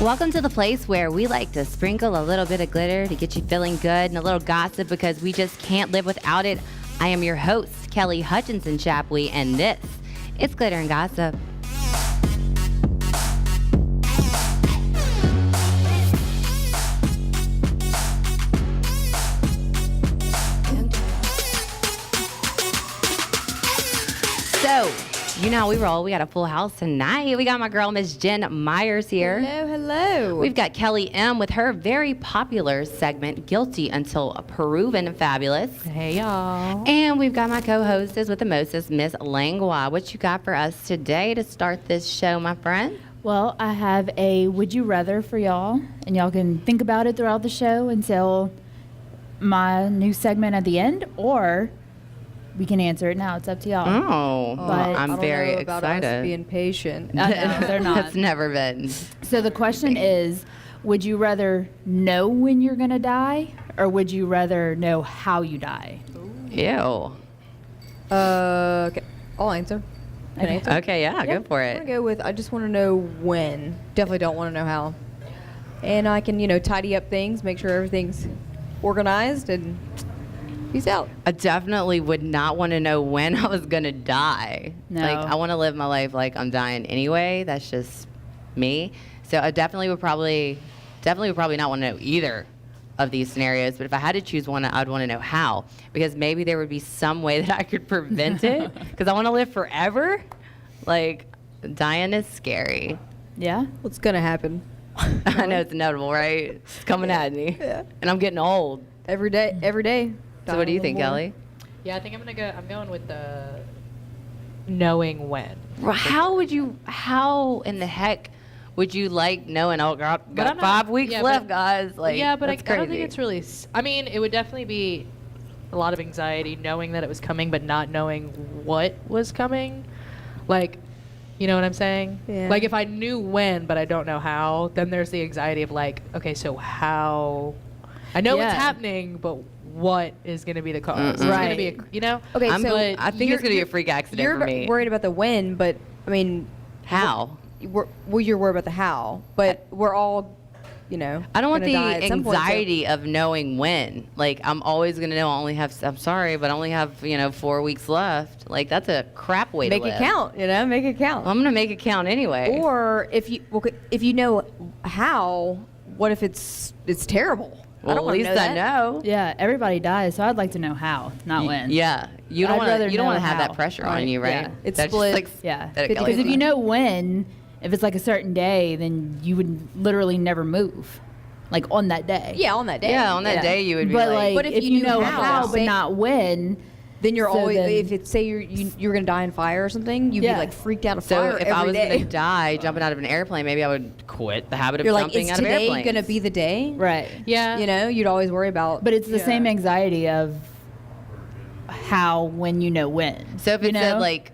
Welcome to the place where we like to sprinkle a little bit of glitter to get you feeling good and a little gossip because we just can't live without it. I am your host, Kelly Hutchinson Chapley, and this is Glitter and Gossip. So, you know, we got a full house tonight. We got my girl, Miss Jen Myers here. Hello. We've got Kelly M with her very popular segment, Guilty Until Proven Fabulous. Hey, y'all. And we've got my co-hostess with the mostest, Miss Langlois. What you got for us today to start this show, my friend? Well, I have a would you rather for y'all, and y'all can think about it throughout the show until my new segment at the end, or we can answer it now. It's up to y'all. Oh, But I'm very about excited. us being patient. I know, they're not. That's never been. So the question is, would you rather know when you're going to die, or would you rather know how you die? Ew. Okay. I'll answer. Can I answer? Okay, yeah, go for I'm it. gonna go with I just want to know when. Definitely don't want to know how. And I can, tidy up things, make sure everything's organized, and peace out. I definitely would not want to know when I was going to die. No. Like, I want to live my life like I'm dying anyway. That's just me. So I definitely would probably not want to know either of these scenarios. But if I had to choose one, I'd want to know how. Because maybe there would be some way that I could prevent it. Because I want to live forever. Like, dying is scary. Yeah? What's gonna happen? I know it's inevitable, right? It's coming at me. Yeah. And I'm getting old. Every day. So what do you think, More. Kelly? Yeah, I think I'm going with the knowing when. Well, how in the heck would you like knowing, oh, God, But got I'm not- 5 weeks yeah, left, but- guys? Like, yeah, but I that's don't think crazy. it's really. I mean, it would definitely be a lot of anxiety knowing that it was coming, but not knowing what was coming. Like, you know what I'm saying? Yeah. Like, if I knew when, but I don't know how, then there's the anxiety of like, okay, so how? I know what's Yeah. happening, but what is going to be the cause? Mm-mm. It's gonna Right. be Okay, I think it's going to be a you're- freak accident You're for me. worried about the when, but I mean, How? you're worried about the how, but we're all, I don't want gonna the die at some point, so- anxiety of knowing when. Like, I'm always going to know I'm sorry, but I only have, 4 weeks left. Like, that's a crap way Make to live. it count, make it count. Well, I'm going to make it count anyway. Or if you know how, what if it's terrible? I well, don't at wanna least know I that. know. Yeah, everybody dies, so I'd like to know how, not when. Yeah. You don't I'd want rather to know have how. that pressure on Right, you, right? yeah. It's That's split. Just like, Yeah, that because if you know when, if it's like a certain day, then you would literally never move, like on that day. Yeah, on that day. Yeah, on that Yeah. day you would be But like, But if you know how, but say- not when, Then you're So always then- if it's say you're gonna die in fire or something, you'd Yeah. be like freaked out of so fire if I every was day. going to die jumping out of an airplane, maybe I would quit the habit of You're like, jumping is out of today airplanes. gonna be the day? right? Yeah. You'd always worry about. But it's the Yeah. same anxiety of how when you know when. So if you it know? said like,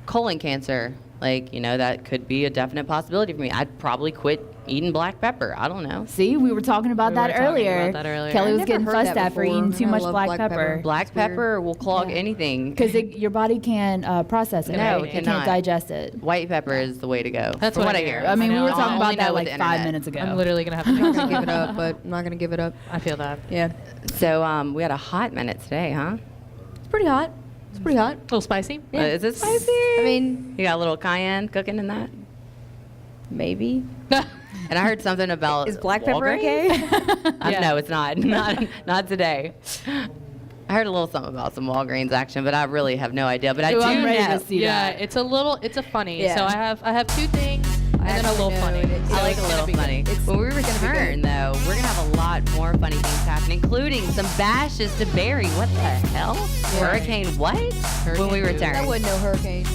colon cancer, like, that could be a definite possibility for me. I'd probably quit eating black pepper. I don't know. See, we were talking about, We that, were talking earlier. about that earlier. Kelly I've was never getting heard fussed that at for before, eating too and I much love black black pepper. pepper. Black It's weird. pepper will clog Yeah. anything. Because your body can't process it. No, right? it can't cannot. digest it. White pepper is the way to go. That's from what what I I hear. hear. I mean, I we know. were I talking only about know that with like the 5 internet. minutes ago. I'm literally going to have I'm not to gonna give it up, but I'm not gonna give it up. I feel that. Yeah, So we had a hot minute today, huh? it's pretty hot. It's pretty hot. A little spicy? Is it spicy? I mean, You got a little cayenne cooking in that? maybe. And I heard something about Is black pepper Walgreens? okay? Yeah. No, it's not. Not today. I heard a little something about some Walgreens action, but I really have no idea. But I Ooh, do I'm ready know. to see Yeah, that. it's a funny. Yeah. So I have two things and then a actually little know funny. it. So I like it's a gonna little be good. funny. It's When we gonna be return, good. though, we're going to have a lot more funny things happening, including some bashes to Barry. What the hell? Yeah. Hurricane what? When we Hurricane return. That wasn't no hurricane.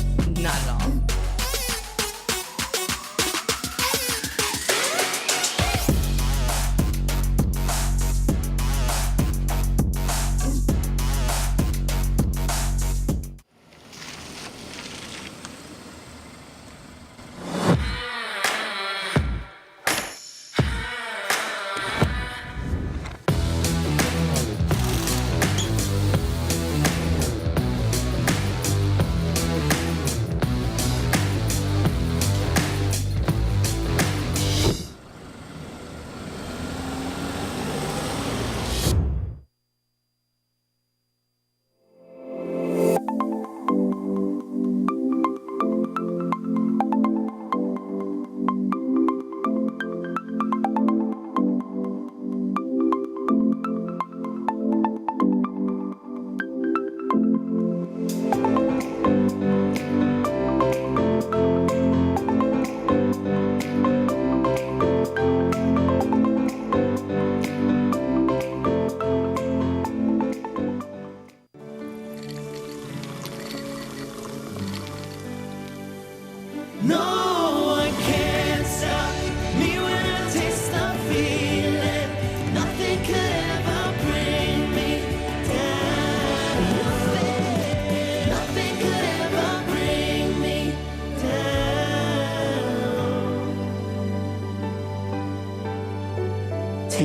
Not at all.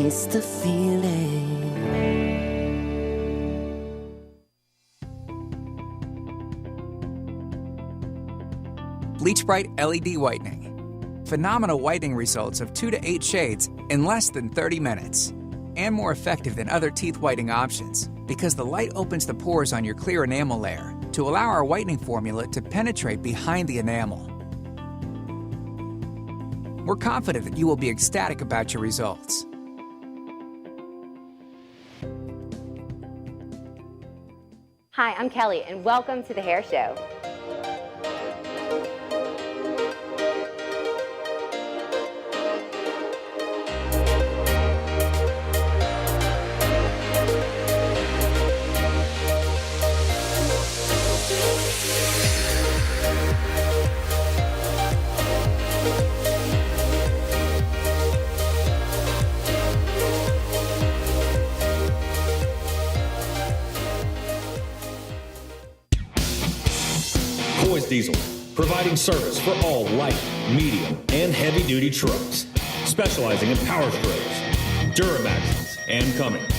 taste the feeling. Bleach Bright LED Whitening. Phenomenal whitening results of 2 to 8 shades in less than 30 minutes. And more effective than other teeth whitening options because the light opens the pores on your clear enamel layer to allow our whitening formula to penetrate behind the enamel. We're confident that you will be ecstatic about your results. Hi, I'm Kelly, and welcome to The Hair Show. Diesel, providing service for all light, medium, and heavy-duty trucks, specializing in power strokes, Duramaxes, and Cummins.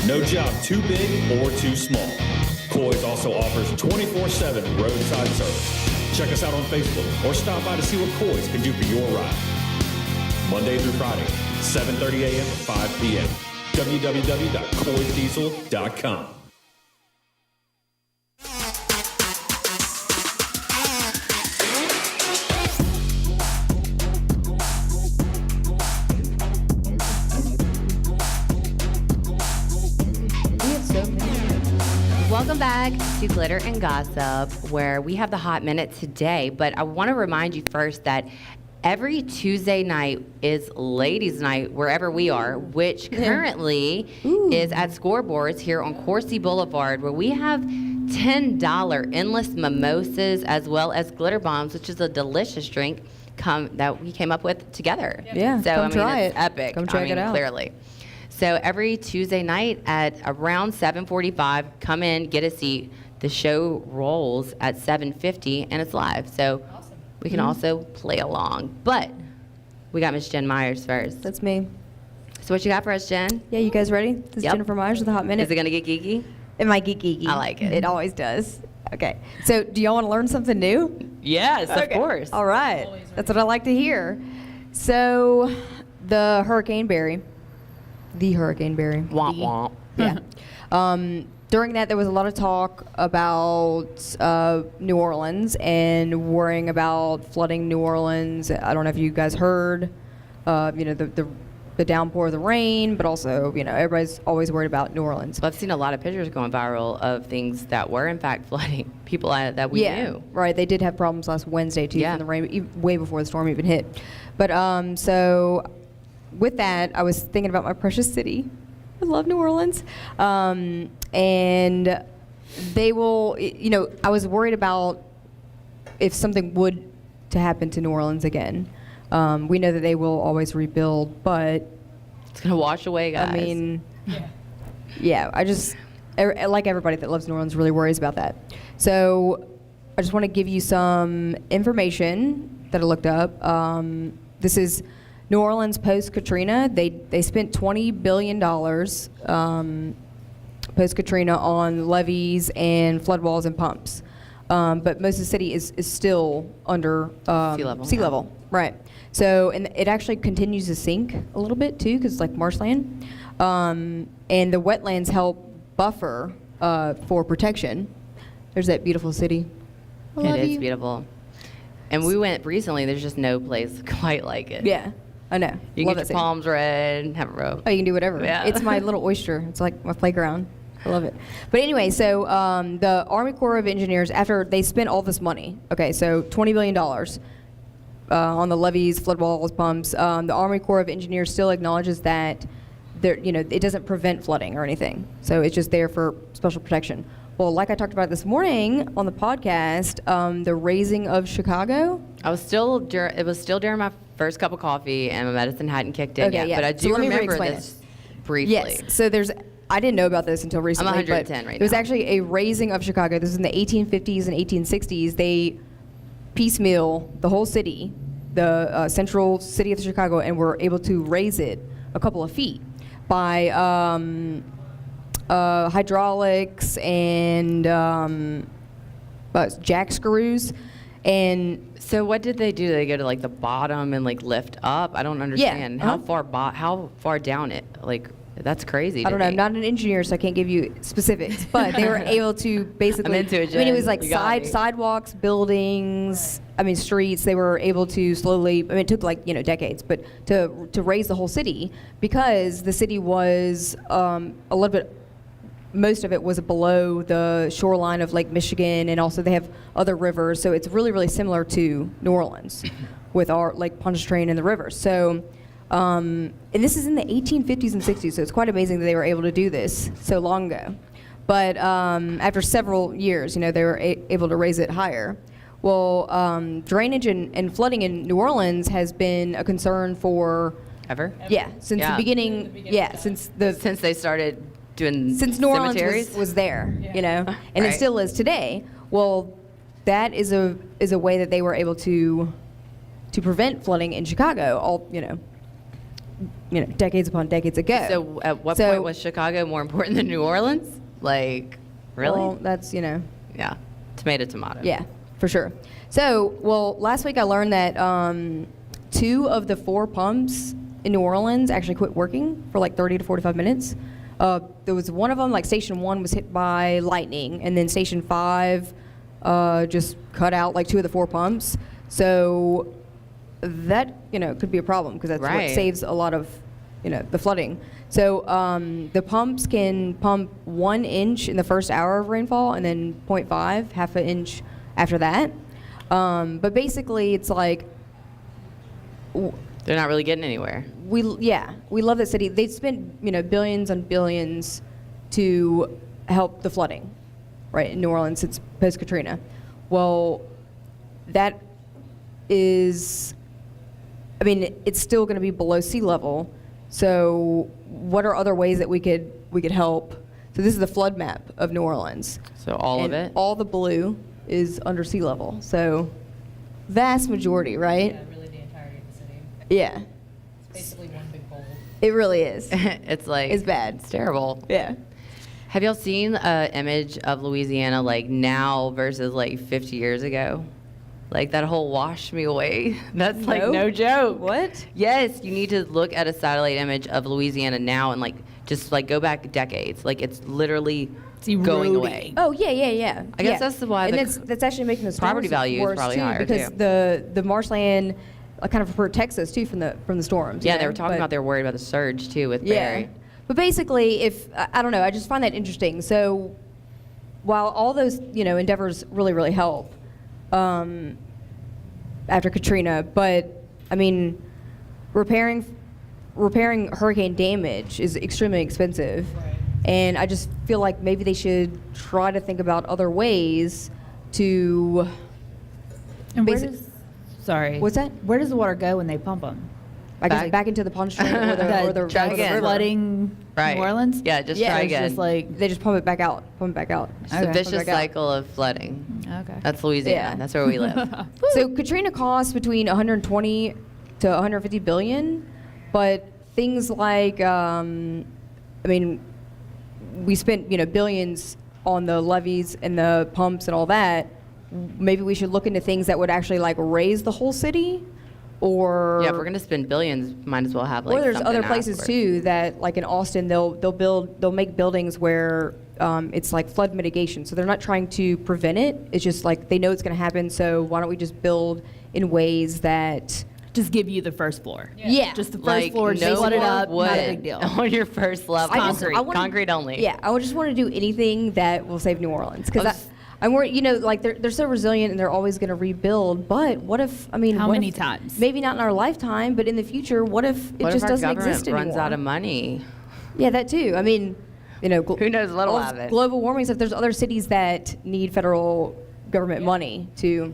No job too big or too small. Coy's also offers 24/7 roadside service. Check us out on Facebook or stop by to see what Coy's can do for your ride. Monday through Friday, 7:30 a.m. to 5 p.m. www.coysdiesel.com. Welcome back to Glitter and Gossip, where we have the hot minute today. But I want to remind you first that every Tuesday night is Ladies' Night wherever we are, which currently is at Scoreboards here on Coursey Boulevard, where we have $10 endless mimosas as well as glitter bombs, which is a delicious drink that we came up with together. Yeah, so come try it's it. epic. Come check it out. Clearly. So every Tuesday night at around 7:45, come in, get a seat. The show rolls at 7:50, and it's live. So we can also play along. But we got Miss Jen Myers first. That's me. So what you got for us, Jen? Yeah, you guys ready? This is Yep. Jennifer Myers with the Hot Minute. Is it going to get geeky? It might get geeky. I like it. It always does. Okay. So do y'all want to learn something new? Yes, Okay. of course. All right. That's what I like to hear. So the Hurricane Barry. Womp womp. Yeah. During that, there was a lot of talk about New Orleans and worrying about flooding New Orleans. I don't know if you guys heard, the downpour of the rain, but also, everybody's always worried about New Orleans. Well, I've seen a lot of pictures going viral of things that were in fact flooding. People that we knew. Right. They did have problems last Wednesday too Yeah. from the rain, way before the storm even hit. But so with that, I was thinking about my precious city. I love New Orleans. And they will, I was worried about if something would to happen to New Orleans again. We know that they will always rebuild, but It's going to wash away, guys. I mean, like everybody that loves New Orleans really worries about that. So I just want to give you some information that I looked up. This is New Orleans post-Katrina. They spent $20 billion post-Katrina on levees and flood walls and pumps. But most of the city is still under Sea level. Right. So, and it actually continues to sink a little bit too, because it's like marshland. And the wetlands help buffer for protection. There's that beautiful city. I love It is you. beautiful. And we went recently. There's just no place quite like it. Yeah, I know. You Love can get that your city. palms red, have a rope. Oh, you can do whatever. Yeah. It's my little oyster. It's like my playground. I love it. But anyway, so the Army Corps of Engineers, after they spent all this money, okay, so $20 billion on the levees, flood walls, pumps, the Army Corps of Engineers still acknowledges that it doesn't prevent flooding or anything. So it's just there for special protection. Well, like I talked about this morning on the podcast, the raising of Chicago. It was still during my first cup of coffee, and my medicine hadn't kicked in Okay, yet. yeah. But I So do let me remember re-explain this briefly. Yes. So I didn't know about this until recently. 110 but right It was now. actually a raising of Chicago. This was in the 1850s and 1860s. They piecemeal the whole city, the central city of Chicago, and were able to raise it a couple of feet. by hydraulics and jack screws. And So what did they do? They go to like the bottom and like lift up? I don't understand. uh-huh. How far down it? Like that's crazy. I to don't know. me. I'm not an engineer, so I can't give you specifics. But they were able to basically. I'm into it, I mean, it Jen. was like You got me. sidewalks, buildings. I mean, streets. They were able to slowly. I mean, it took like decades, but to raise the whole city because the city was a little bit. Most of it was below the shoreline of Lake Michigan, and also they have other rivers. So it's really, really similar to New Orleans, with our Lake Pontchartrain and the rivers. So. And this is in the 1850s and 60s, so it's quite amazing that they were able to do this so long ago. But after several years, they were able to raise it higher. Well, drainage and flooding in New Orleans has been a concern for Ever? since Yeah. the beginning. Since They started doing since New Orleans cemeteries. was there, and Right. it still is today. Well, that is a way that they were able to prevent flooding in Chicago. Decades upon decades ago. So at what point was Chicago more important than New Orleans? Like, really? Well, that's Yeah. Tomato. Yeah, for sure. So, last week I learned that 2 of the 4 pumps in New Orleans actually quit working for like 30 to 45 minutes. There was one of them, like Station 1 was hit by lightning, and then Station 5 just cut out like 2 of the 4 pumps. So that, could be a problem because that's what Right. saves a lot of, the flooding. So the pumps can pump 1 inch in the first hour of rainfall and then 0.5, half an inch after that. But basically it's like, They're not really getting anywhere. we love that city. They spent billions and billions to help the flooding, right, in New Orleans since post Katrina. Well, that is, I mean, it's still going to be below sea level. So, what are other ways that we could help? So this is the flood map of New Orleans. So all And of it? all the blue is under sea level. So, vast majority, right? really the entirety of the city. Yeah. It's basically one big bowl. It really is. It's like It's bad. It's terrible. Yeah. Have y'all seen an image of Louisiana like now versus like 50 years ago? Like that whole wash me away. That's like No. no joke. What? Yes, you need to look at a satellite image of Louisiana now and like just like go back decades. Like it's literally going away. Oh yeah. I guess that's why and the that's actually making the storms property value is worse probably too, higher, because too. the marshland kind of protects us too from the storms. Yeah, they were talking about they're worried about the surge too with Yeah, Barry. but basically, if I don't know, I just find that interesting. So while all those endeavors really help after Katrina, but I mean, repairing hurricane damage is extremely expensive. And I just feel like maybe they should try to think about other ways to. And where Basi- does, sorry. What's that? Where does the water go when they pump them? I guess back into the Pontchartrain or the Try or the again. river. Flooding Right. New Orleans? Yeah, just Yeah, try it's again. Just like, They just pump it back out. It's a Okay. vicious Back out. cycle of flooding. okay. That's Louisiana. Yeah. That's where we live. So Katrina cost between 120 to 150 billion, but things like, I mean, we spent billions on the levees and the pumps and all that. Maybe we should look into things that would actually like raise the whole city, or Yeah, if we're gonna spend billions, might as well have like. or there's something other places afterwards. too that, like in Austin, they'll make buildings where it's like flood mitigation. So they're not trying to prevent it. It's just like they know it's going to happen. So why don't we just build in ways that Just give you the first floor. Yeah. Just the first Like floor, just no flood it more up, wood not a big deal. on your first level. Concrete. Concrete only. Yeah, I would just want to do anything that will save New Orleans because I was- I'm worried. Like they're so resilient and they're always going to rebuild. But what if? I mean, How what many if- times? Maybe not in our lifetime, but in the future, what if it What just if our doesn't government exist anymore? runs out of money? Yeah, that too. I mean, Who knows what'll all this happen. global warming stuff. There's other cities that need federal government money to.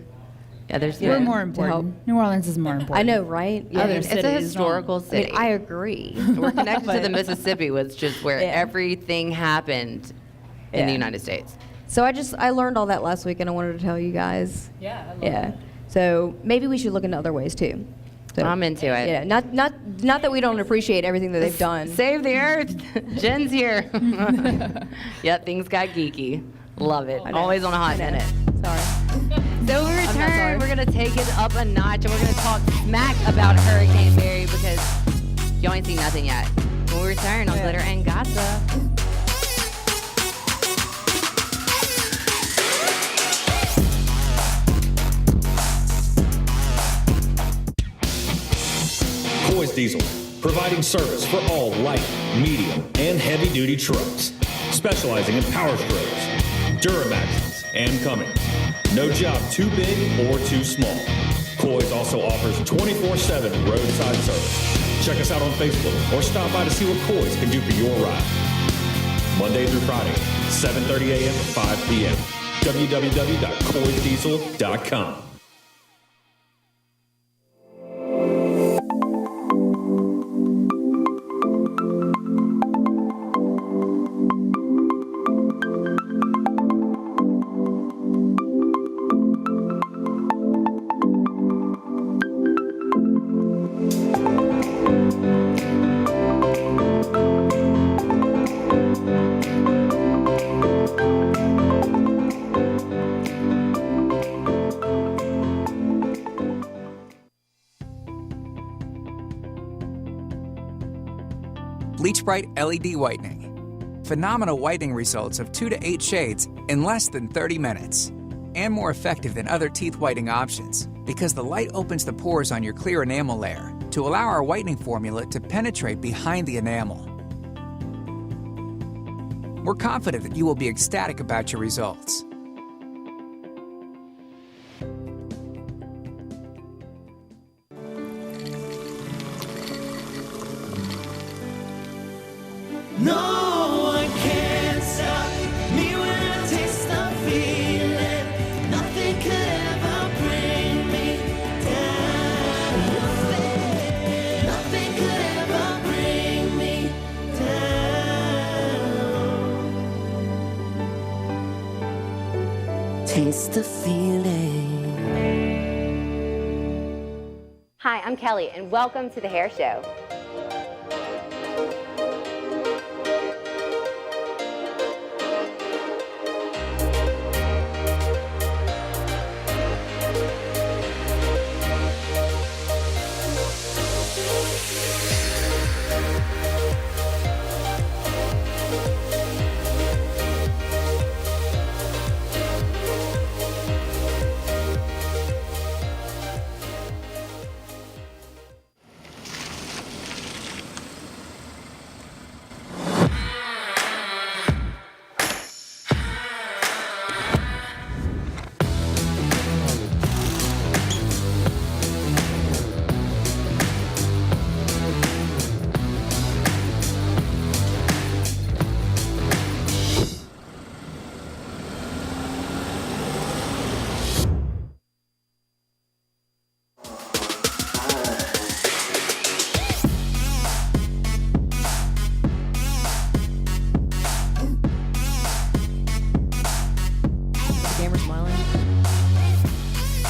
Yeah, there's. We're Yeah, more to help. important. New Orleans is more important. I know, right? I mean, Other it's a cities historical I city. mean, I agree. We're connected to the Mississippi, which is just where Yeah. everything happened in Yeah. the United States. So I learned all that last week, and I wanted to tell you guys. Yeah, I love Yeah. that. So maybe we should look into other ways too. So, I'm into it. Yeah, not that we don't appreciate everything that they've done. Save the Earth. Jen's here. Yep, things got geeky. Love it. know. Always on a hot I know. minute. Sorry. So when we sorry. return, we're going to take it up a notch and we're going to talk smack about Hurricane Barry because y'all ain't seen nothing yet. When we return on Glitter and Gossip. Coy's Diesel, providing service for all light, medium, and heavy-duty trucks, specializing in power strokes, Duramaxes, and Cummins. No job too big or too small. Coy's also offers 24/7 roadside service. Check us out on Facebook or stop by to see what Coy's can do for your ride. Monday through Friday, 7:30 a.m. to 5 p.m. www.coysdiesel.com. Bleach Bright LED Whitening. Phenomenal whitening results of 2 to 8 shades in less than 30 minutes. And more effective than other teeth whitening options because the light opens the pores on your clear enamel layer to allow our whitening formula to penetrate behind the enamel. We're confident that you will be ecstatic about your results. No one can stop me when I taste the feeling. Nothing could ever bring me down. Nothing could ever bring me down. Taste the feeling. Hi, I'm Kelly, and welcome to The Hair Show.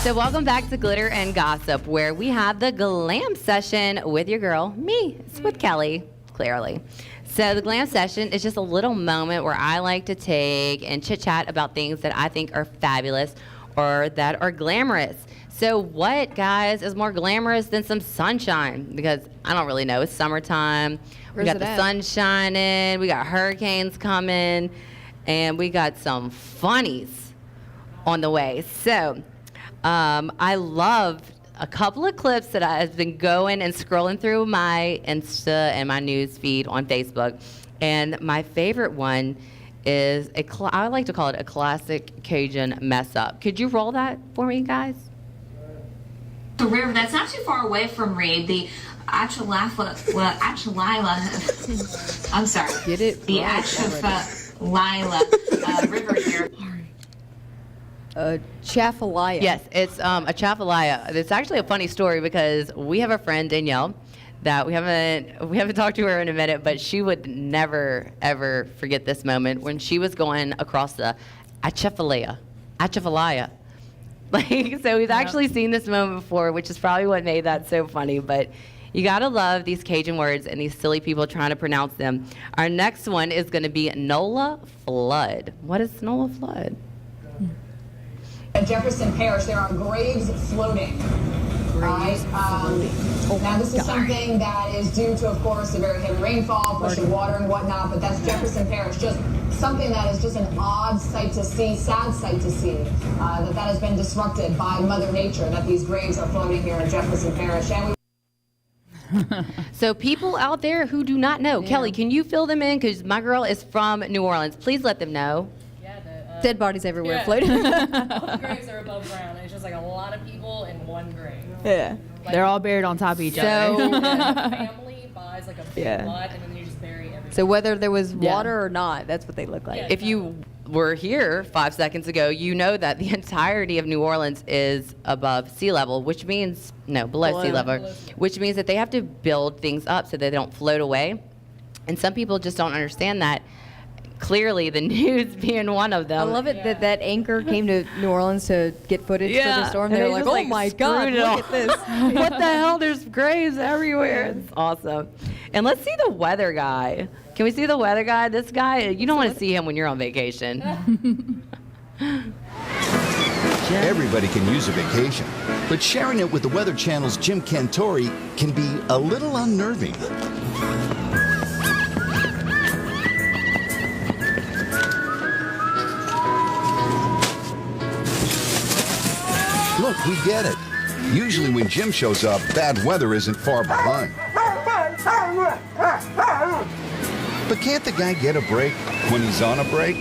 So welcome back to Glitter and Gossip, where we have the glam session with your girl, me. It's with Kelly, clearly. So the glam session is just a little moment where I like to take and chit-chat about things that I think are fabulous or that are glamorous. So what, guys, is more glamorous than some sunshine? Because I don't really know. It's summertime. We got the sun shining. We got hurricanes coming. And we got some funnies on the way. So I love a couple of clips that I've been going and scrolling through my Insta and my news feed on Facebook. And my favorite one is, I like to call it a classic Cajun mess up. Could you roll that for me, guys? The river that's not too far away from Reed, the Atchalila, I'm sorry. Get it? The Atchalila River here. Chafalaya. Yes, it's a chafalaya. It's actually a funny story because we have a friend, Danielle, that we haven't talked to her in a minute, but she would never ever forget this moment when she was going across the Atchafalaya, Like, so we've actually seen this moment before, which is probably what made that so funny. But you gotta love these Cajun words and these silly people trying to pronounce them. Our next one is going to be NOLA flood. What is NOLA flood? At Jefferson Parish, there are graves floating. Now, this is something that is due to, of course, the very heavy rainfall, pushing water and whatnot, but that's Jefferson Parish. Just something that is just an odd sight to see, sad sight to see, that has been disrupted by Mother Nature, that these graves are floating here in Jefferson Parish. And So people out there who do not know, Kelly, can you fill them in? Because my girl is from New Orleans. Please let them know. Dead bodies everywhere Yeah. floating. All the graves are above ground. And it's just like a lot of people in one grave. Yeah. They're all buried on top of each other. So, The family buys like a big Yeah. lot and then you just bury everything. So whether there was Yeah. water or not, that's what they look like. Yeah. if you were here 5 seconds ago, you know that the entirety of New Orleans is above sea level, which means, no, below sea level, which means that they have to build things up so they don't float away. And some people just don't understand that. Clearly, the news being one of them. I love it that that anchor came to New Orleans to get footage for the storm. and They're they like, just, oh my God, screwed it look all. at this. What the hell? There's graves everywhere. It's awesome. And let's see the weather guy. Can we see the weather guy? This guy, you don't want to see him when you're on vacation. Everybody can use a vacation, but sharing it with the Weather Channel's Jim Cantori can be a little unnerving. Look, we get it. Usually when Jim shows up, bad weather isn't far behind. But can't the guy get a break when he's on a break?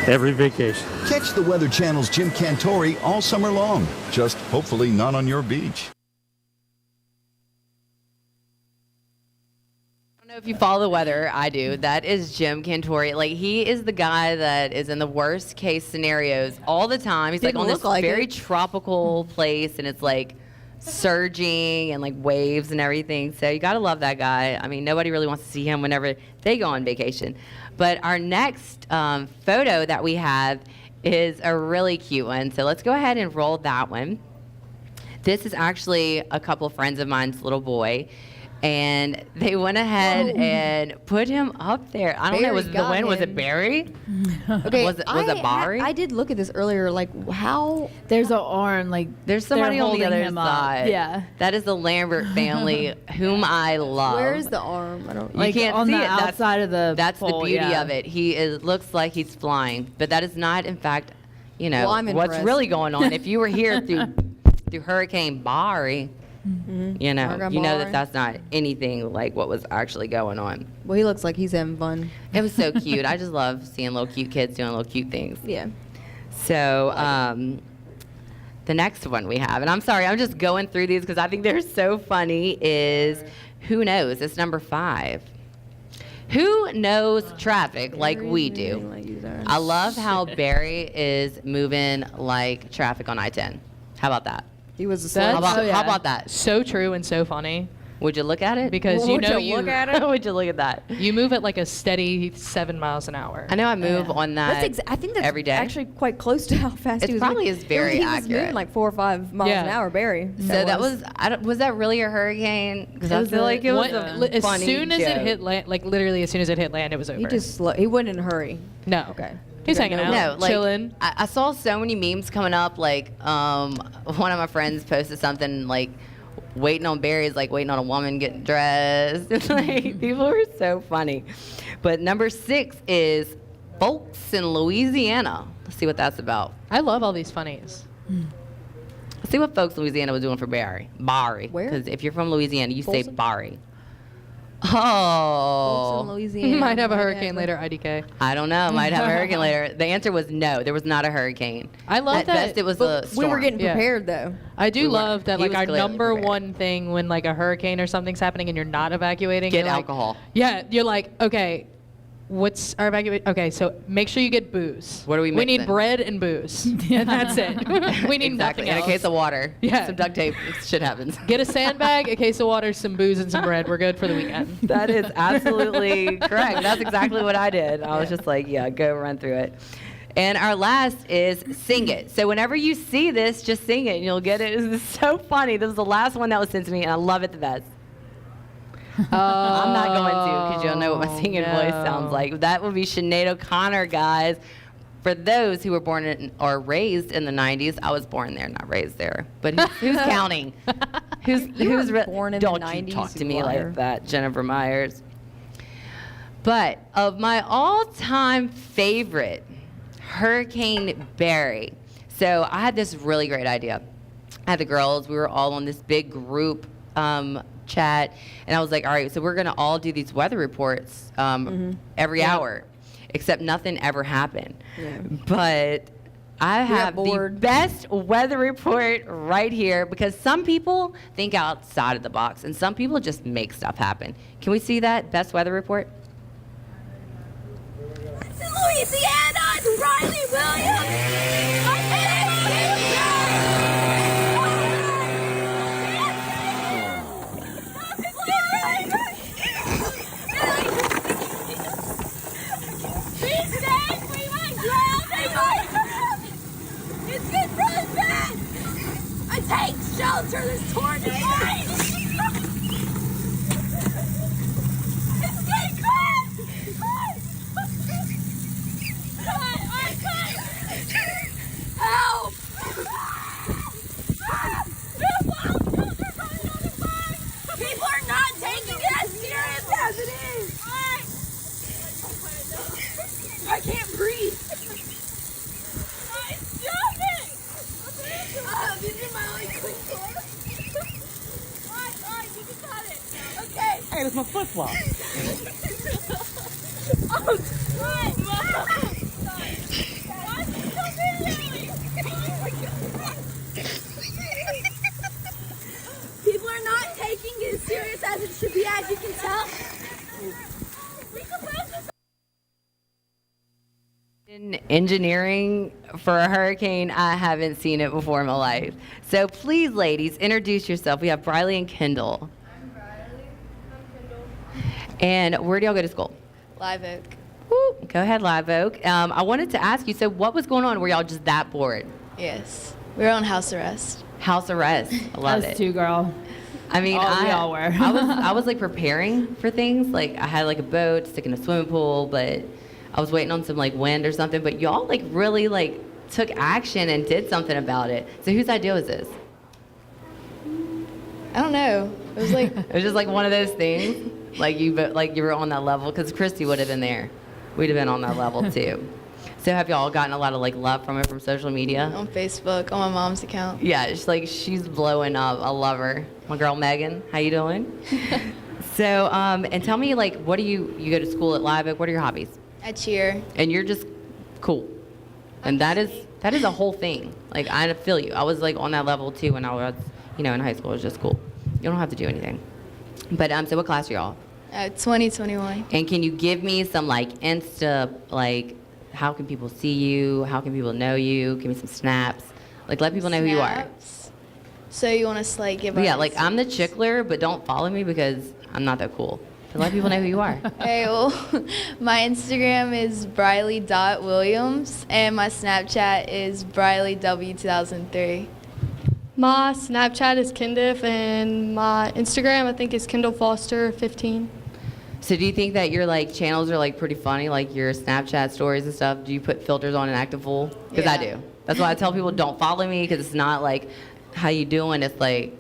Every vacation. Catch the Weather Channel's Jim Cantori all summer long. Just hopefully not on your beach. I don't know if you follow the weather. I do. That is Jim Cantori. Like, he is the guy that is in the worst case scenarios all the time. He's like Didn't on this look like very it. tropical place, and it's like surging and like waves and everything. So you gotta love that guy. I mean, nobody really wants to see him whenever they go on vacation. But our next photo that we have is a really cute one. So let's go ahead and roll that one. This is actually a couple friends of mine's little boy. And they went ahead and put him up there. I don't know. Was Barry the got win? Was it him. Barry? Okay, Was it Barry? I did look at this earlier. Like, how? There's an arm, like There's somebody they're on the holding other him up. side. Yeah. That is the Lambert family, whom I love. Where is the arm? I don't. You Like can't on see the it. That's- outside of the That's pole, the beauty yeah. of it. He looks like he's flying, but that is not, in fact, you know, Well, I'm what's impressed. really going on. If you were here through Hurricane Barry, you know, Hurricane you know Barry. that that's not anything like what was actually going on. Well, he looks like he's having fun. It was so cute. I just love seeing little cute kids doing little cute things. Yeah. So the next one we have, and I'm sorry, I'm just going through these because I think they're so funny, is Who Knows? It's number 5. Who knows traffic like we do? I love how Barry is moving like traffic on I-10. How about that? He was a That's- slug. How about that? So true and so funny Would you look at it? because you know you look at it. Would you look at that? you move at like a steady 7 miles an hour. I know I move on that I think that's every day. actually quite close to how fast It he was. probably moving. is very he was accurate. moving like 4 or 5 miles Yeah. an hour, Barry. So that was, was that really a hurricane? Because I feel like it was a As funny soon as joke. it hit land, like literally as soon as it hit land, it was over. He just he wasn't in a hurry. no. Okay. He's hanging out, No, like, chilling. I saw so many memes coming up. Like, one of my friends posted something like, waiting on Barry's like waiting on a woman getting dressed. It's like, people are so funny. But number 6 is folks in Louisiana. Let's see what that's about. I love all these funnies. Let's see what folks in Louisiana was doing for Barry. Barry. Where? Because if you're from Louisiana, you say Folsom? Barry. Oh. Louisiana. Might have a hurricane later, IDK. I don't know. Might have a hurricane later. The answer was no. There was not a hurricane. I love At that. best, it was a storm. We were getting Yeah. prepared though. I do We weren't. love that, He like, was our clearly number prepared. one thing when, like, a hurricane or something's happening and you're not evacuating. Get you're like- alcohol. Yeah, you're like, okay, what's our evacuation? Okay, so make sure you get booze. What are we We need mixing? bread and booze. And that's it. We need Exactly. nothing And else. a case of water. Yeah. Some duct tape. Shit happens. Get a sandbag, a case of water, some booze, and some bread. We're good for the weekend. That is absolutely correct. That's exactly what I did. I was just like, yeah, go run through it. And our last is sing it. So whenever you see this, just sing it and you'll get it. This is so funny. This is the last one that was sent to me, and I love it the best. I'm not going to because you'll know what my singing voice sounds like. That would be Sinead O'Connor, guys. For those who were born in, or raised in the 90s, I was born there, not raised there. But who's counting? Who's born in the don't 90s, you talk to you me liar. like that, Jennifer Myers. But of my all-time favorite, Hurricane Barry. So I had this really great idea. I had the girls, we were all on this big group chat, and I was like, all right, so we're gonna all do these weather reports every hour, except nothing ever happened. Yeah. But I have the bored. best weather report right here because some people think outside of the box and some people just make stuff happen. Can we see that best weather report? Louisiana, it's Riley Williams. These days we might drown, they might drown. It's getting really bad. I take shelter, this tornado. It's getting crazy. Help! People are not taking it as serious as it is. I can't breathe. Stop it! These are my only quick Alright, you can cut it. Okay. Hey, that's my flip flop. Oh, what? Why is it so videoing? People are not taking it as serious as it should be, as you can tell. In engineering for a hurricane, I haven't seen it before in my life. So please, ladies, introduce yourself. We have Briley and Kendall. I'm Briley. I'm Kendall. And where do y'all go to school? Live Oak. Woo, go ahead, Live Oak. I wanted to ask you, so what was going on? Were y'all just that bored? Yes. We were on house arrest. House arrest. I love Us it. too, girl. I mean, We all were. I was like preparing for things. Like I had like a boat, stick in a swimming pool, but I was waiting on some like wind or something. But y'all like really like took action and did something about it. So whose idea was this? I don't know. It was like It was just like one of those things. Like you were on that level because Christy would have been there. We'd have been on that level too. So have y'all gotten a lot of like love from it from social media? on Facebook on my mom's account. Yeah, it's like she's blowing up. I love her. My girl Megan, how you doing? So, and tell me like, what do you go to school at Live Oak? What are your hobbies? I cheer. And you're just cool. And that is a whole thing. Like I feel you. I was like on that level too when I was, in high school. It was just cool. You don't have to do anything. But so what class are y'all? 2021. And can you give me some like Insta, like how can people see you? How can people know you? Give me some snaps. Like let people know who you are. Snaps. So you want us to like give? But our yeah, like I'm the chickler, but don't follow me because I'm not that cool. So let people know who you are. Okay, well, my Instagram is Briley.Williams and my Snapchat is BrileyW2003. My Snapchat is Kendif, and my Instagram I think is Kendall Foster 15. So do you think that your like channels are like pretty funny, like your Snapchat stories and stuff? Do you put filters on and act a fool? Because I Yeah. do. That's why I tell people don't follow me because it's not like how you doing. It's like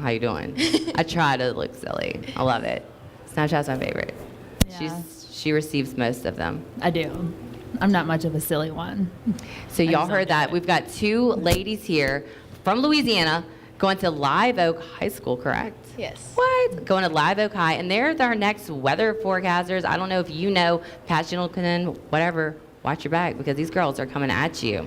how you doing. I try to look silly. I love it. Snapchat's my favorite. Yeah. She receives most of them. I do. I'm not much of a silly one. So I y'all just heard don't that. do it. We've got two ladies here from Louisiana going to Live Oak High School, correct? Yes. What? Going to Live Oak High, and they're our next weather forecasters. I don't know if you know, Pat Gentleton, whatever, watch your back because these girls are coming at you.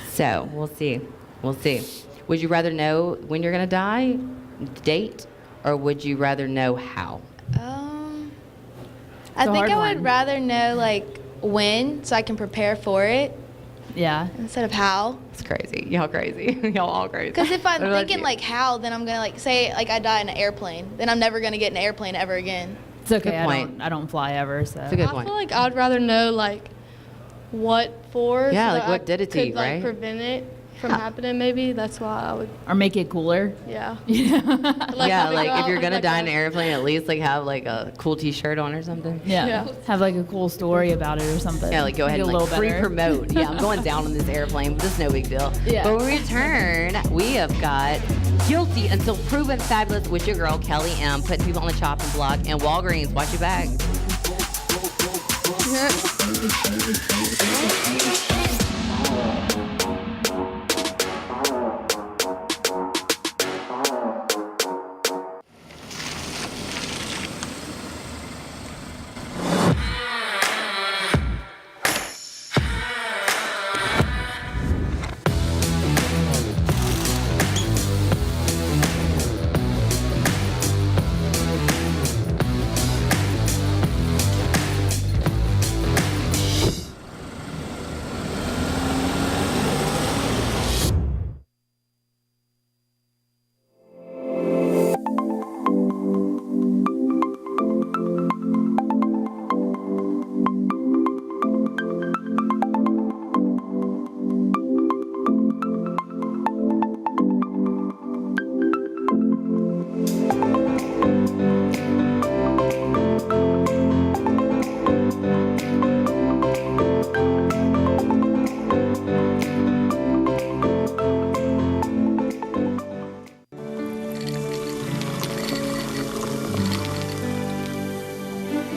So we'll see. We'll see. Would you rather know when you're going to die, the date, or would you rather know how? I think hard I one. would rather know like when so I can prepare for it Yeah. instead of how. It's crazy. Y'all crazy. Y'all all crazy. Because if I'm What about thinking you? like how, then I'm gonna like say like I die in an airplane, then I'm never gonna get in an airplane ever again. It's okay. Good point. I don't fly ever, so. It's a good I point. feel like I'd rather know like what for. Yeah, so like that what I did it to could, you, like, right? prevent it from Yeah. happening. Maybe that's why I would. Or make it cooler. Yeah. Yeah, have it like go if out you're with, gonna like, die a- in an airplane, at least like have like a cool T-shirt on or something. Yeah. Yeah. Have like a cool story about it or something. Yeah, like go ahead Get and a like little better. pre-promote. Yeah, I'm going down on this airplane, but it's no big deal. Yeah. But when we return, we have got Guilty Until Proven Fabulous with your girl Kelly M, putting people on the chopping block, and Walgreens. Watch your bag.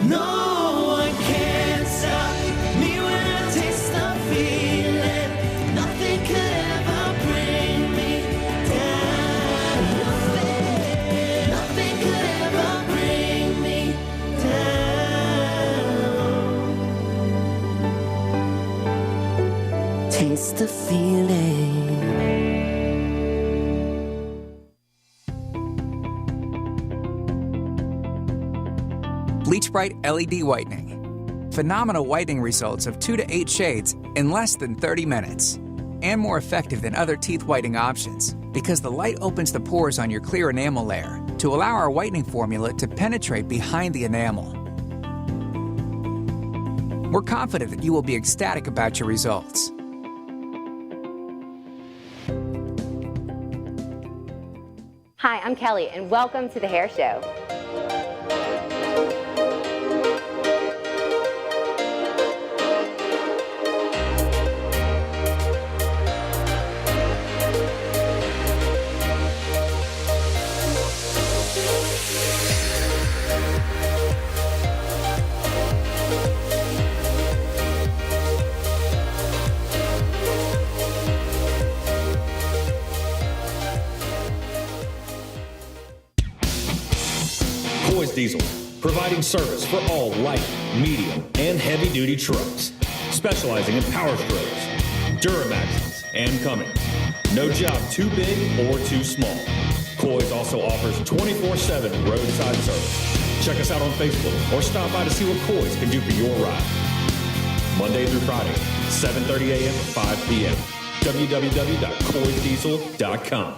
No one can stop me when I taste the feeling. Nothing could ever bring me down. Nothing could ever bring me down. Taste the feeling. Bleach Bright LED Whitening. Phenomenal whitening results of 2 to 8 shades in less than 30 minutes. And more effective than other teeth whitening options because the light opens the pores on your clear enamel layer to allow our whitening formula to penetrate behind the enamel. We're confident that you will be ecstatic about your results. Hi, I'm Kelly, and welcome to the Hair Show. Coy's Diesel, providing service for all light, medium, and heavy-duty trucks, specializing in power strokes, Duramaxes, and Cummins. No job too big or too small. Coy's also offers 24/7 roadside service. Check us out on Facebook or stop by to see what Coy's can do for your ride. Monday through Friday, 7:30 a.m. to 5 p.m. www.coysdiesel.com.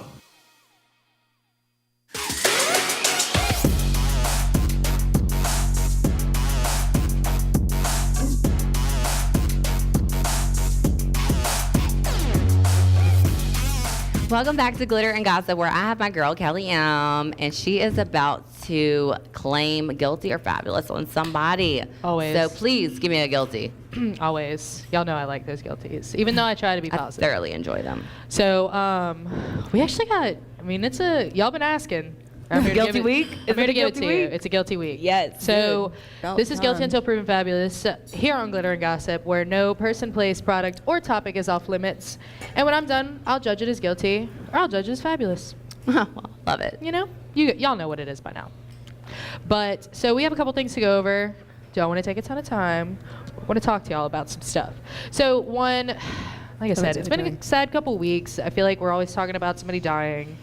Welcome back to Glitter and Gossip, where I have my girl Kelly M, and she is about to claim guilty or fabulous on somebody. Always. So please give me a guilty. Always. Y'all know I like those guilties, even though I try to be I positive. thoroughly enjoy them. So, we actually got, I mean, y'all been asking, I'm here to Guilty give it- week? I'm Is here it to a give it guilty to you. week? It's a guilty week. Yes, So good. About this is Guilty time. Until Proven Fabulous here on Glitter and Gossip, where no person, place, product, or topic is off limits. And when I'm done, I'll judge it as guilty, or I'll judge it as fabulous. Love it. You know, y'all know what it is by now. But so we have a couple things to go over. Don't want to take a ton of time. Want to talk to y'all about some stuff. So one, like I said, it's been a sad couple weeks. I feel like we're always talking about somebody dying.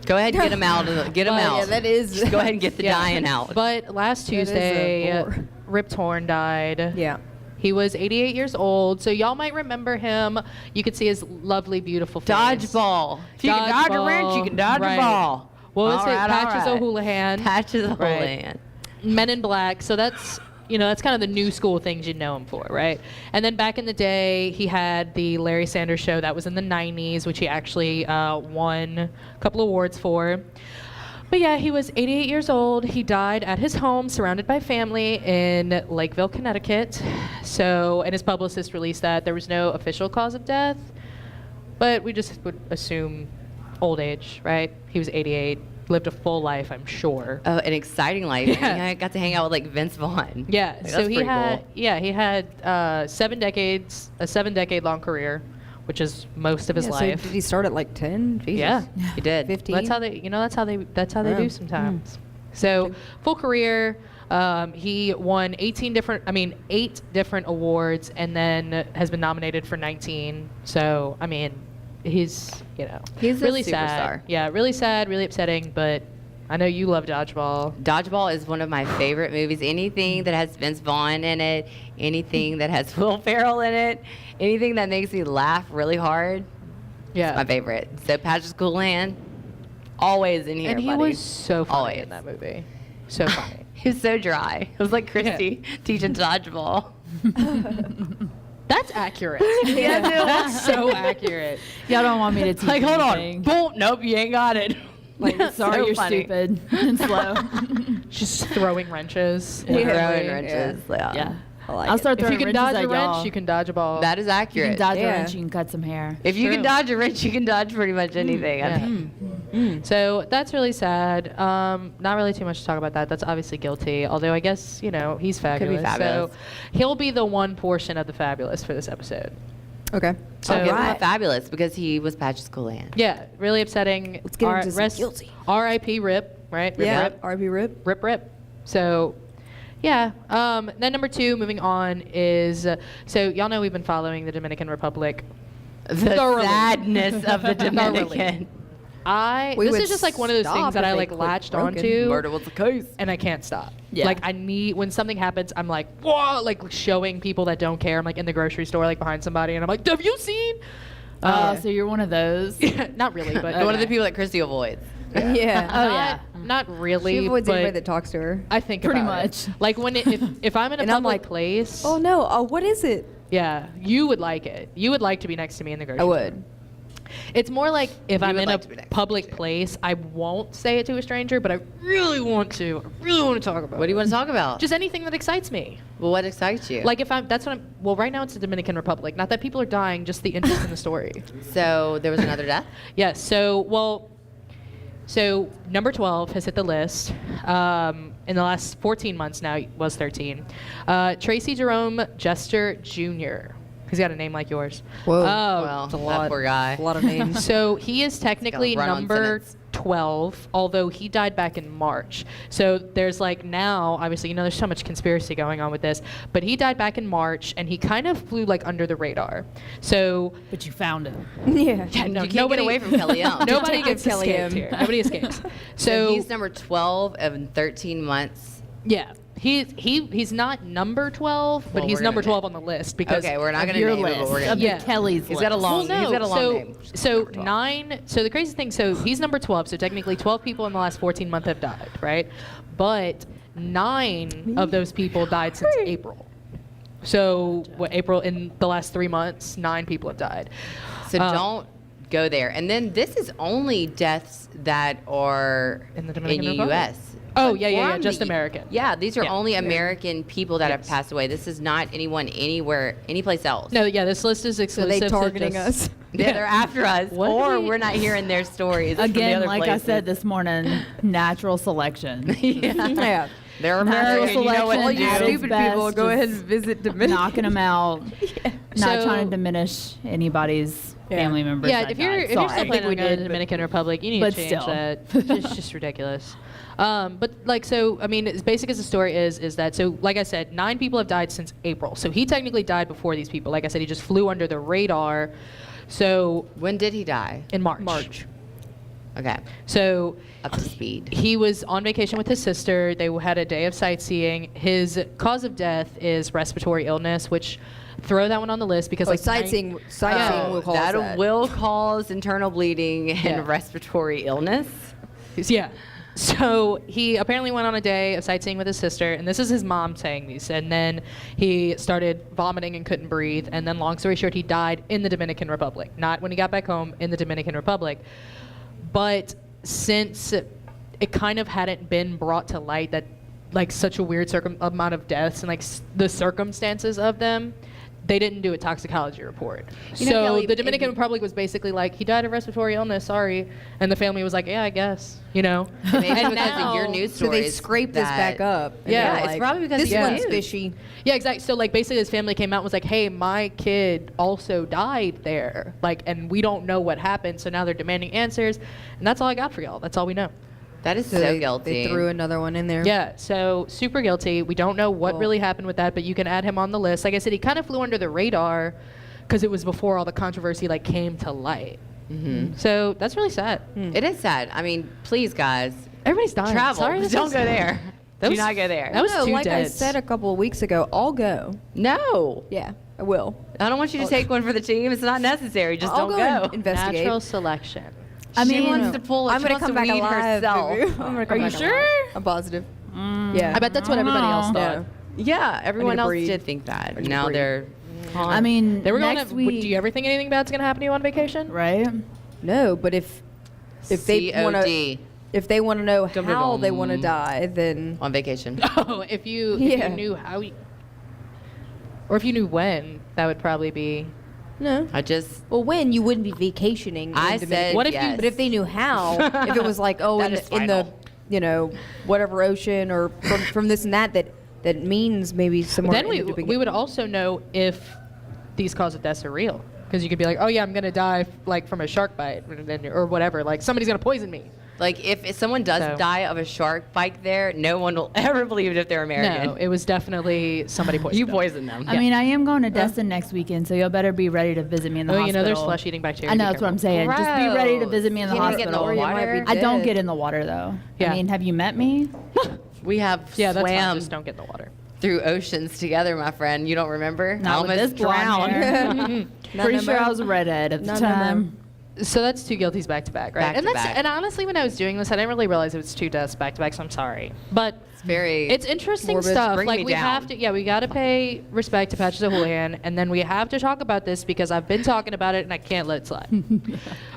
Go ahead and get them out. Get them Well, out. yeah, that is- Just go ahead and get the dying out. But last That is a Tuesday, bore. Rip Torn died. Yeah. He was 88 years old, so y'all might remember him. You could see his lovely, beautiful face. Dodgeball. If you can dodge a wrench, you can dodge Right. a ball. What was All it? right, all Patches right. O'Houlihan. Patches Right. O'Houlihan. Men in Black. So that's, that's kind of the new school things you know him for, right? And then back in the day, he had the Larry Sanders Show. That was in the 90s, which he actually won a couple awards for. But yeah, he was 88 years old. He died at his home, surrounded by family in Lakeville, Connecticut. So, and his publicist released that there was no official cause of death, but we just would assume old age, right? He was 88, lived a full life, I'm sure. Oh, an exciting life. Yeah. I got to hang out with like Vince Vaughn. Yeah, Like, so that's he pretty had, cool. he had a 7-decade long career, which is most of his Yeah, so life. did he start at like 10? Jesus. Yeah, He did. 15? That's how they, that's how they Yeah. do sometimes. So full career, he won 8 different awards, and then has been nominated for 19. So I mean, he's He's a really superstar. sad. Yeah, really sad, really upsetting. But I know you love Dodgeball. Dodgeball is one of my favorite movies. Anything that has Vince Vaughn in it, anything that has Will Ferrell in it, anything that makes me laugh really hard, Yeah, my favorite. So Patches O'Houlihan, always in here, and he buddy. was so funny Always. in that movie. So funny. He was so dry. It was like Christy teaching dodgeball. That's accurate. Yeah, no, That's so accurate. Y'all don't want me to teach like, hold on. anything. Boom. Nope, you ain't got it. Like, sorry, So you're funny. stupid and slow. Just throwing wrenches. Throwing Yeah. wrenches. Yeah. I like I'll it. start If throwing you can wrenches dodge at a wrench, y'all. you can dodge a ball. That is You accurate. can dodge a Yeah. wrench, you can cut some hair. If you can True. dodge a wrench, you can dodge pretty much anything. I think. So that's really sad. Not really too much to talk about that. That's obviously guilty. Although I guess, he's fabulous. fabulous. So he'll be the one portion of the fabulous for this episode. Okay. So Give him a fabulous because he was Patches O'Houlihan. yeah, really upsetting. Let's get into some guilty. R.I.P. Rip, right? Rip, Yeah. Rip. RB Rip. Rip, rip. So, yeah. Then number 2, moving on, is so y'all know we've been following the Dominican Republic. The Thoroughly. sadness of the Dominican. We This would is just like one of those stop things that if I they like quit latched broken. onto, Murder was the case. and I can't stop. Yeah. Like I need when something happens, I'm like, whoa, like showing people that don't care. I'm like in the grocery store, like behind somebody, and I'm like, have you seen? So you're one of those. Not really, but One of the people that Christy avoids. Yeah. Oh, yeah. Not really. She avoids but anybody that talks to her. I think Pretty about much. it. Like when if I'm in a And I'm public like, place, Oh no! What is it? yeah, you would like it. You would like to be next to me in the grocery I store. would. It's more like if You I'm would in like to be a next to public place, I won't say it to a stranger, but I really want to. I really want to talk about What do you it. want to talk about? Just anything that excites me. Well, what excites you? Like if I'm, that's what I'm, well, right now it's the Dominican Republic. Not that people are dying, just the interest in the story. So there was another death? Yes. So number 12 has hit the list. In the last 14 months now, it was 13. Tracy Jerome Jester Jr. He's got a name like yours. Whoa. Well, that poor guy. A lot of names. So he is technically run-on number sentence. 12, although he died back in March. So there's like now, obviously, there's so much conspiracy going on with this, but he died back in March, and he kind of flew like under the radar. So But you found him. Yeah. yeah, no, You can't get away from Kelly Young. Nobody Detective gets Kelly escaped Young. here. Nobody escapes. So So he's number 12 in 13 months. yeah. He's not number 12, but Well, he's we're number gonna 12 on the list because Okay, we're not Of going to your name it, but list. we're Of going the Yeah. Kelly's He's got a list. long, Well, no, he's got a long so, name. So 9. So the crazy thing. So he's number 12. So technically, 12 people in the last 14 months have died, right? But 9 of those people died since April. So April in the last 3 months, 9 people have died. So don't go there. And then this is only deaths that are In the Dominican the Republic? U.S. Oh, But yeah, from just the- American. Yeah, these are Yeah. only American people that have Yes. passed away. This is not anyone anywhere, anyplace else. No, yeah, this list is So exclusive. they to targeting just- us. They're after us, What or did he- we're not hearing their stories. from the Again, other like I places. said this morning, natural selection. Yeah. They're Natural American. You know what selection to You at do. its stupid best, people, go ahead just and visit Dominican. knocking them out. Not So- trying to diminish anybody's family members. Yeah, that if you're died. if you're Sorry. still planning on going to the Dominican Republic, you need to but change still. that. It's just ridiculous. But like, so I mean, as basic as the story is that so like I said, 9 people have died since April. So he technically died before these people. Like I said, he just flew under the radar. So When did he die? in March. Okay, So up to speed. he was on vacation with his sister. They had a day of sightseeing. His cause of death is respiratory illness, which throw that one on the list because like sightseeing Oh, will cause that that. will cause internal bleeding and Yeah. respiratory illness. Yeah. So he apparently went on a day of sightseeing with his sister, and this is his mom saying these. And then he started vomiting and couldn't breathe. And then, long story short, he died in the Dominican Republic. Not when he got back home, in the Dominican Republic. But since it kind of hadn't been brought to light that like such a weird amount of deaths and like the circumstances of them, they didn't do a toxicology report. You know, So Kelly, the Dominican Republic was basically like, he died of respiratory illness, sorry. And the family was like, yeah, I guess, you know. Maybe And because of your news So stories. they scraped this that- back up. and Yeah, they're it's like, probably because this of your one's news. fishy. Yeah, exactly. So like basically his family came out and was like, hey, my kid also died there. Like, and we don't know what happened. So now they're demanding answers. And that's all I got for y'all. That's all we know. That is so they, guilty. They threw another one in there. Yeah, so super guilty. We don't know what Well- really happened with that, but you can add him on the list. Like I said, he kind of flew under the radar because it was before all the controversy like came to light. So that's really sad. It is sad. I mean, please, guys, Everybody's dying. travel. Sorry, this Don't is- go there. That Do was- not go there. that was No, two like I deads. said a couple of weeks ago, I'll go. No. Yeah, I will. I don't want you to take one for the team. It's not necessary. Just I'll don't go go. and investigate. Natural selection. I She mean, wants to pull. I'm she gonna wants come to back weed alive. herself. Boo-boo. I'm gonna come Are you back sure? alive. I'm positive. Yeah. I bet that's what everybody else Yeah. thought. Yeah, everyone to else breathe. did think that. I need to Now breathe. they're. I mean, They were going next to. week. Do you ever think anything bad's going to happen to you on vacation? Right? No, but if they want to, COD if they want to know Dum, how dum, they want to dum. die, then on vacation. Oh, if you Yeah. knew how, or if you knew when, that would probably be. no. I just. Well, when you wouldn't be vacationing. in I Dominican. said What if you- yes. But if they knew how, if it was like, oh, That in is the, in the, final. you know, whatever ocean or from this and that means maybe somewhere. Then in we the Dominican- we would also know if these cause of deaths are real, because you could be like, oh yeah, I'm gonna die like from a shark bite, or whatever. Like somebody's gonna poison me. Like if someone does So- die of a shark bite there, no one will ever believe it if they're American. No, it was definitely somebody poisoned. You them. poisoned them. I mean, I am going to Destin next weekend, so y'all better be ready to visit me in the Oh, hospital. you know there's flesh-eating bacteria. I know Be that's what I'm careful. saying. Just be ready to Gross. visit me in the You can't get in the hospital. water. I don't get in the water though. Yeah. I mean, have you met me? We have Yeah, that's fine. swam Just don't get in the water. through oceans together, my friend. You don't remember? Not I with almost this blonde hair. drowned. Pretty sure I was a redhead at the No, no, no. time. So that's 2 guilties back to back, right? Back and to that's back. and honestly, when I was doing this, I didn't really realize it was 2 deaths back to back. So I'm sorry, but It's very. it's interesting morbid. stuff. Bring Like me we down. have to, we got to pay respect to Patches O'Houlihan, and then we have to talk about this because I've been talking about it and I can't let it slide.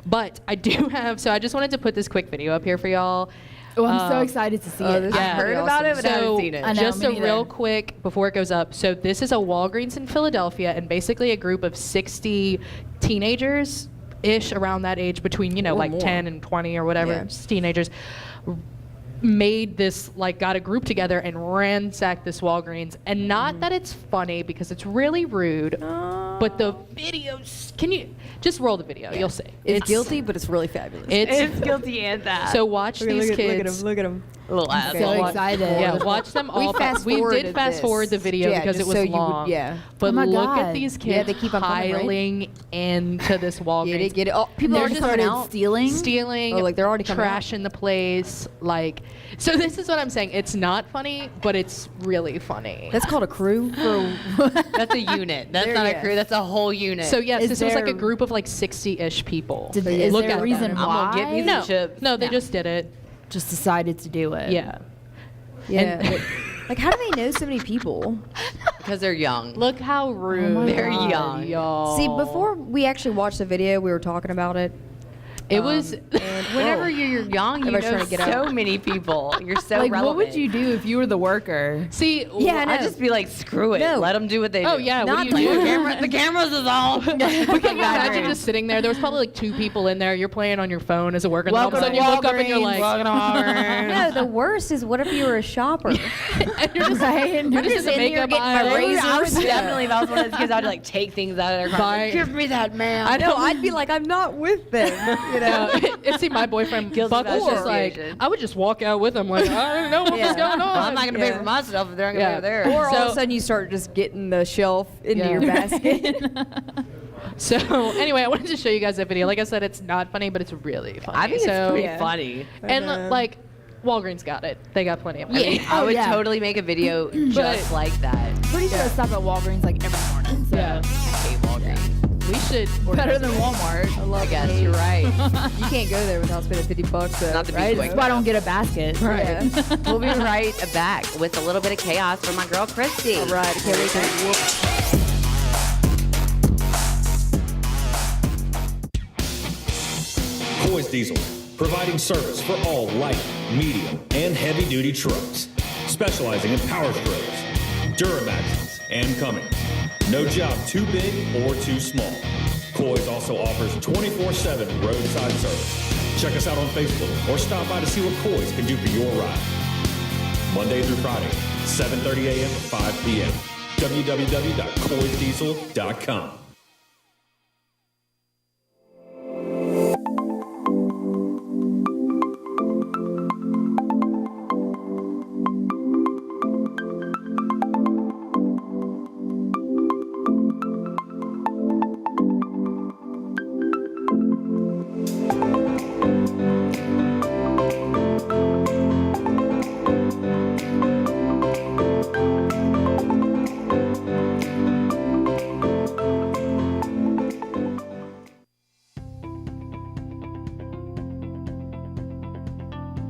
But I do have. So I just wanted to put this quick video up here for y'all. Oh, I'm so Um, excited to see oh, it. this I is heard pretty about it, awesome. but I haven't seen it. I know, Just me a neither. real quick before it goes up. So this is a Walgreens in Philadelphia, and basically a group of 60 teenagers ish around that age, between Or like more. 10 and 20 or whatever, Yeah. just teenagers, made this, like, got a group together and ransacked this Walgreens. And not that it's funny, because it's really rude, but the videos, can you just roll the video? You'll see. It's guilty, but it's really fabulous. It's guilty and that. so watch these kids. Look at him. little ass. So excited. Yeah, watch them all. We fast-forwarded did fast this. forward the video Yeah, because it just was so you would- long. yeah. But Oh my look God. at these kids Yeah, they keep on coming, right? piling into this Walgreens. Get it. Oh, people They're are just started coming out. stealing. Oh, like they're already coming out. trashing the place. Like, so this is what I'm saying. It's not funny, but it's really funny. That's called a crew. That's a unit. That's There, not yeah. a crew. That's a whole unit. So yes, Is this was like a there- group of like 60-ish people. Is Look there at a reason I'm them. why? gonna get me No, some chips. no, they just did it. Just decided to do it. Yeah. Yeah. Like, how do they know so many people? because they're young. Look how rude. my They're God. young. Y'all. See, before we actually watched the video, we were talking about it. It was. Whenever you're young, you Everybody's know trying to get so out. many people. You're so Like, relevant. what would you do if you were the worker? See, Yeah, I know. I'd just be like, screw it. No. Let them do what they do. Oh yeah, what Not do you like- do? The cameras is all. Can you imagine just sitting there? There was probably like 2 people in there. You're playing on your phone as a worker. And then all of a Welcome sudden to you look up and you're like, No, the worst is what if you were a shopper? Right? And you're you're just in the in here makeup getting my aisle. razor. I would Yeah. definitely, if I was one of those kids, I'd like take things out of their car. Buy- Like, give me that, man. I know. I'd be like, I'm not with them. You know. And see, my boyfriend Guilty Buck was just like, association. I would just walk out with him like, I don't know what was going on. Well, I'm not gonna pay Yeah. for my stuff if they're not gonna Yeah. pay for theirs. Or all of So- a sudden you start just getting the shelf into Yeah. your basket. So anyway, I wanted to show you guys that video. Like I said, it's not funny, but it's really funny. I think so, it's pretty Yeah. funny. And know. like, Walgreens got it. They got plenty of money. I would yeah. totally make a video just like that. Pretty sure I stop at Walgreens like every morning. So. Yeah. I hate Walgreens. We should. Better than Walmart. I guess you're right. You can't go there without spending $50 though. Not the Right? big That's why I don't get a basket. Yeah. We'll be right back with a little bit of chaos for my girl Christy. All right. I can't wait to whoop. Coy's Diesel, providing service for all light, medium, and heavy-duty trucks, specializing in power strokes, Duramaxes, and Cummins. No job too big or too small. Coy's also offers 24/7 roadside service. Check us out on Facebook or stop by to see what Coy's can do for your ride. Monday through Friday, 7:30 a.m. to 5 p.m. www.coysdiesel.com.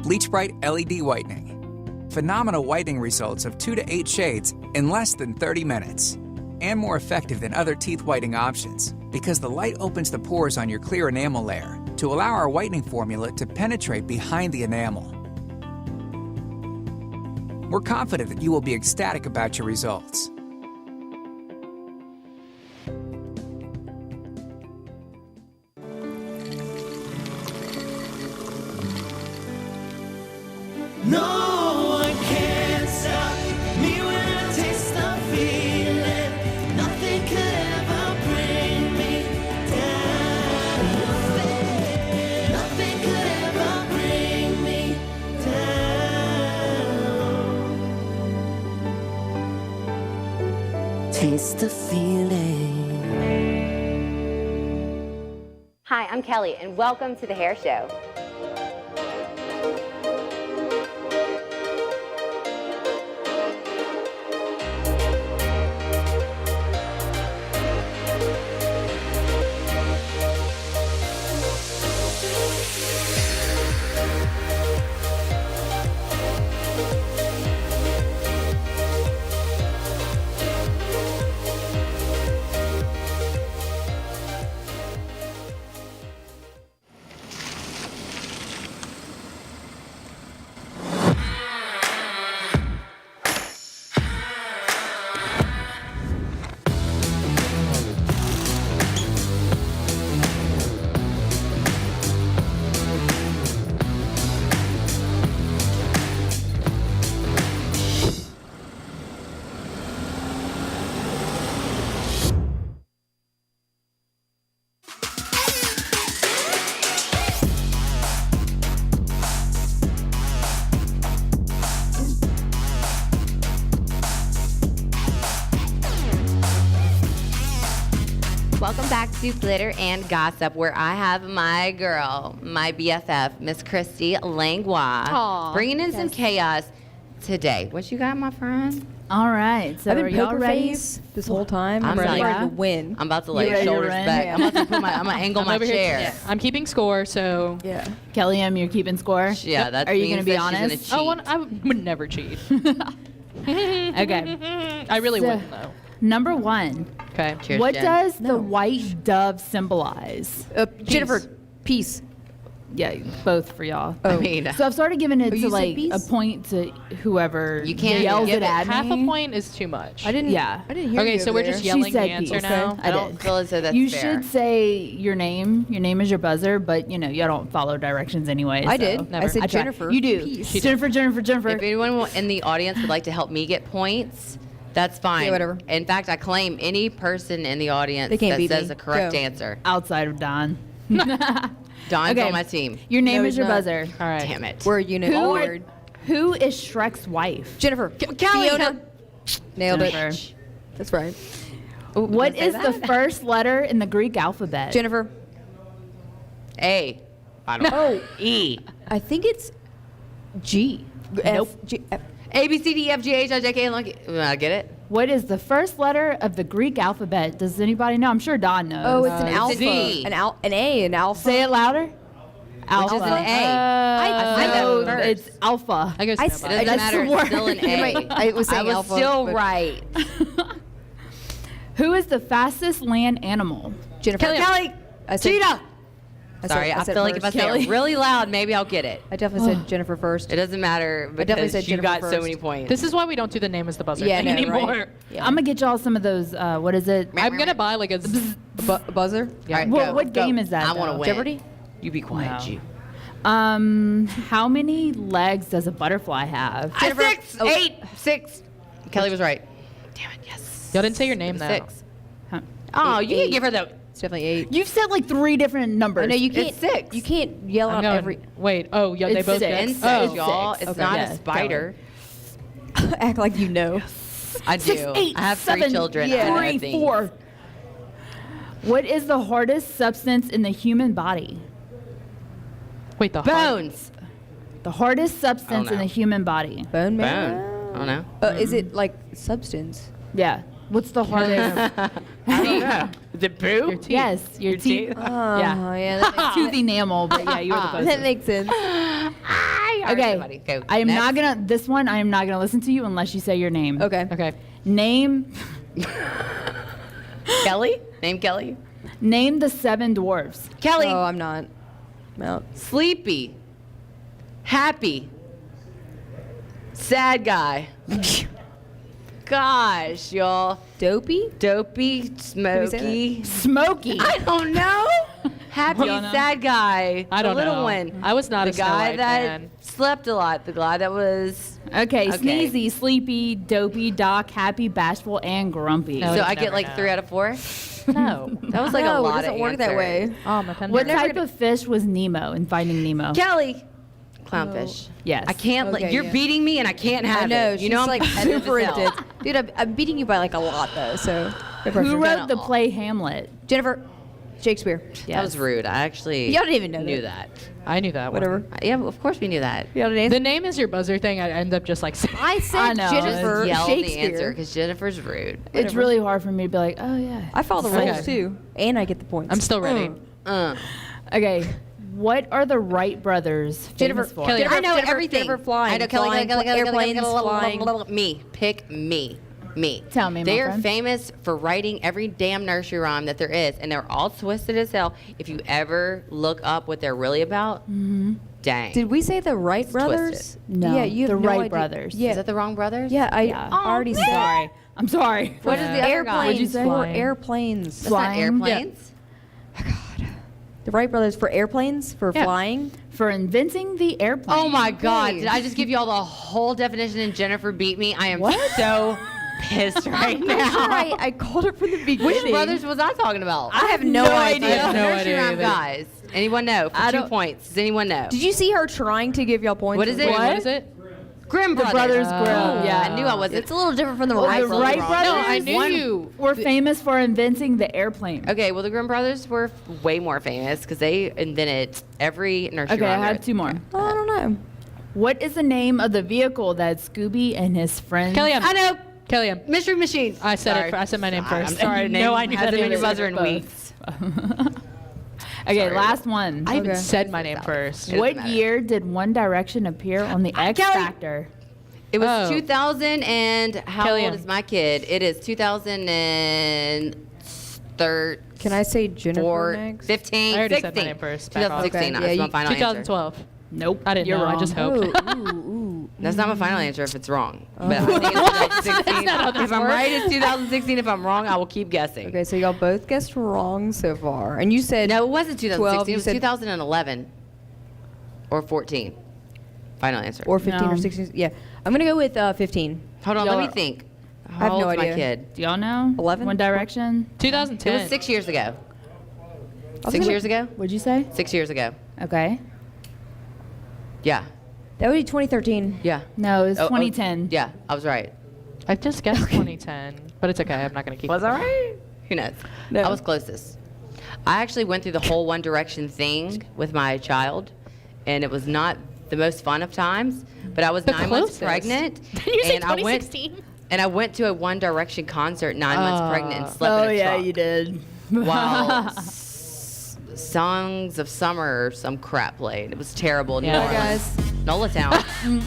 Bleach Bright LED Whitening. Phenomenal whitening results of 2 to 8 shades in less than 30 minutes. And more effective than other teeth whitening options because the light opens the pores on your clear enamel layer to allow our whitening formula to penetrate behind the enamel. We're confident that you will be ecstatic about your results. No one can stop me when I taste the feeling. Nothing could ever bring me down. Nothing could ever bring me down. Taste the feeling. Hi, I'm Kelly, and welcome to the Hair Show. Welcome back to Glitter and Gossip, where I have my girl, my BFF, Miss Christy Langlois, Aw, bringing in some yes. chaos today. What you got, my friend? All right. So I've are been y'all poker ready? face this whole time. I'm ready ready. to win. I'm about to You lay ready to shoulders run? back. Yeah. I'm about to put I'm gonna angle I'm my over here- chair. yeah, I'm keeping score, so. Yeah. Kelly, you're keeping score? Yeah, that Are you means gonna be that she's honest? gonna Oh, cheat. I would never cheat. Okay. I really So- wouldn't though. Number one. Okay. Cheers, What Jen. does the white dove symbolize? Jennifer, peace. Yeah, both for y'all. I mean, So I've started giving it you to said like a bees? point to whoever You can't yells give it it at Half me. a point is too much. I didn't. Yeah. I didn't hear Okay, you so over we're just there. yelling the said answer bees. now. I I don't did. feel as though that's You fair. should say your name. Your name is your buzzer, but you know you don't follow directions anyway. I so. did. Never. I said I tried. Jennifer. You do. Peace. Jennifer. If anyone in the audience would like to help me get points, that's fine. Yeah, whatever. In fact, I claim any person in the audience They can't that beat says me. the correct Go. answer. Outside of Don. Don's Okay. on my team. Your name No, is he's your not. buzzer. All right. Damn it. We're a unit. Who, Word. who is Shrek's wife? Jennifer. Kelly. Fiona. Nailed Jennifer. it. That's right. What is the first letter in the Greek alphabet? Jennifer. A. I don't know. E. I think it's G. Nope. F, G, F. A, B, C, D, E, F, G, H, I, J, K, L, M, N, O, P. I get it. What is the first letter of the Greek alphabet? Does anybody know? I'm sure Don knows. Oh, it's an it's alpha. Z. An A, an alpha. Say it louder. Alpha. Which is an A. I No, know first. it's alpha. I guess I no, s- It but- doesn't That's matter. the It's still an word. A. I was saying alpha, still but- right. Who is the fastest land animal? Jennifer. Kelly. I said, Cheetah. I said- Sorry, I said feel like if I first. say it really loud, maybe I'll get it. I definitely said Jennifer first. It doesn't matter definitely because said you Jennifer got so first. many points. This is why we don't do the name as the buzzer Yeah, thing no, anymore. right. Yeah. I'm gonna get y'all some of those. What is it? I'm gonna buy like a. Buzzer. All right, What- go, what go. game is that, I want to though? win. Jeopardy? You be quiet, No. you. How many legs does a butterfly have? Jennifer. 6, 8, 6. Kelly was right. Damn it, yes. Y'all didn't say your name though. 6. Huh. Oh, Eight, you can eight. give her the. It's definitely 8. You've said like 3 different numbers. Oh, no, you can't. It's 6. You can't yell I'm out going, every. Wait. Oh, yeah. They It's both. 6. Get, Insect, Oh, y'all. 6. It's Okay. not Yeah, a spider. Act like you know. I do. 6, 8, I have 3 7, children. yeah. I know 3, things. 4. What is the hardest substance in the human body? Wait. The Bones. The hardest substance in know. the human body. Bone Bone. marrow. I don't know. Is it like substance? Yeah. What's the hardest? I don't know. The boo? Your teeth. Yes, your Your teeth. teeth? Oh, Yeah. yeah. That makes, Tooth enamel, but yeah, you were the closest. that makes sense. Okay. Go. I am not Next. gonna. This one, I am not gonna listen to you unless you say your name. Okay. Okay. Name. Kelly? Name Kelly? Name the 7 dwarfs. Kelly. Oh, I'm not. No. Sleepy. Happy. Sad guy. Gosh, y'all. Dopey? Dopey, we say smoky. Smoky. I don't know. Happy, Don't know. sad guy. I don't the little know. one. I was not the a Snow guy White that fan. slept a lot. The guy that was. Okay, Okay. sneezy, sleepy, dopey, doc, happy, bashful, and grumpy. No. So would I get never like know. 3 out of 4. No. That was like No, a it lot doesn't of work that way. answers. Oh, my pen. What never type of fish was Nemo in Finding Nemo? Kelly. Clownfish. Yes. I can't. Okay, you're yeah. beating me, and I can't have I know. it. She's You know, I'm like competitive super as hell. intense. Dude, I'm beating you by like a lot though. So. No pressure. Who wrote the play Hamlet? Jennifer. Shakespeare. That was rude. I actually. Y'all didn't even know knew that. that. I knew that Whatever. one. Yeah, of course we knew that. Y'all didn't The answer. name is your buzzer thing. I end up just like saying. I said I know. Jennifer Just yell the answer Shakespeare. because Jennifer's rude. It's really hard for me to be like, oh yeah. I follow the Okay. rules too, and I get the points. I'm still ready. Okay. What are the Wright brothers Jennifer. famous for? Kelly. Jennifer, I know Jennifer, everything. Jennifer flying. I know Kelly. flying, airplanes flying. Me. Pick me. Me. Tell me, my They are friend. famous for writing every damn nursery rhyme that there is, and they're all twisted as hell. If you ever look up what they're really about, dang. Did we say the Wright brothers? twisted. No, Yeah, you have the no Wright idea. brothers. Yeah. Is that the wrong brothers? Yeah, I Yeah. already said. Sorry. I'm sorry. What is the other guy? What'd you Airplanes say? for Flying. airplanes. That's not Flying? airplanes. The Wright brothers for airplanes for Yeah. flying. For inventing the airplane. Oh my God! Did I just give you all the whole definition and Jennifer beat me? I am so pissed right I'm now. sure I called it from the beginning. Which brothers was I talking about? I have no idea. I have no Nursery idea rhyme either. guys. Anyone know? For I 2 don't- points. Does anyone know? Did you see her trying to give y'all points? What is it? Wait, what is it? Grimm The Brothers. Brothers Grimm. Yeah. I knew I wasn't. It's a little different from the The Wright Wright brothers. brothers. No, I knew you. Were famous for inventing the airplane. Okay, well the Grimm brothers were way more famous because they invented every nursery Okay, I rhyme. had 2 more. I don't know. What is the name of the vehicle that Scooby and his friends? Kellyanne. I know. Kellyanne. Mystery Machine. I said Sorry. it. I said my name I'm first. sorry. No, I knew that. hasn't been your answer. buzzer in both. weeks. Okay, Sorry. last one. I even Okay. said my name first. It What doesn't matter. year did One Direction appear on the X Kelly. Factor? It was Oh. 2000 and how Kellyanne. old is my kid? It is 2002. Can I say Jennifer next? 15, I already 16. said my name first. Back off. 2016, Okay, that's yeah, my final answer. 2012. Nope. I didn't You're know. I wrong. just hoped. That's not my final answer if it's wrong. But I think it's 2016. If I'm right, it's 2016. If I'm wrong, I will keep guessing. Okay, so y'all both guessed wrong so far. And you said No, it wasn't 2016. 12, It you was said 2011 or 14. Final answer. or 15 No. or 16. Yeah. I'm going to go with 15. Hold on, Y'all let me are- think. I have How no old's my idea. kid? Do y'all know? 11? One Direction? 2010. It was 6 years ago. was 6 gonna- years ago? What'd you say? 6 years ago. Okay. Yeah. That would be 2013. Yeah. No, it was Oh, 2010. Yeah, I was right. I just guessed 2010, but it's okay. I'm not going to keep. Was I right? Who knows? No. I was closest. I actually went through the whole One Direction thing with my child, and it was not the most fun of times. But I was The 9 months closest. pregnant, You said and I went 2016. and I went to a One Direction concert 9 months pregnant and slept in a truck. did. While Songs of Summer or some crap played. It was terrible. Yeah. Bye, guys. Nola Town.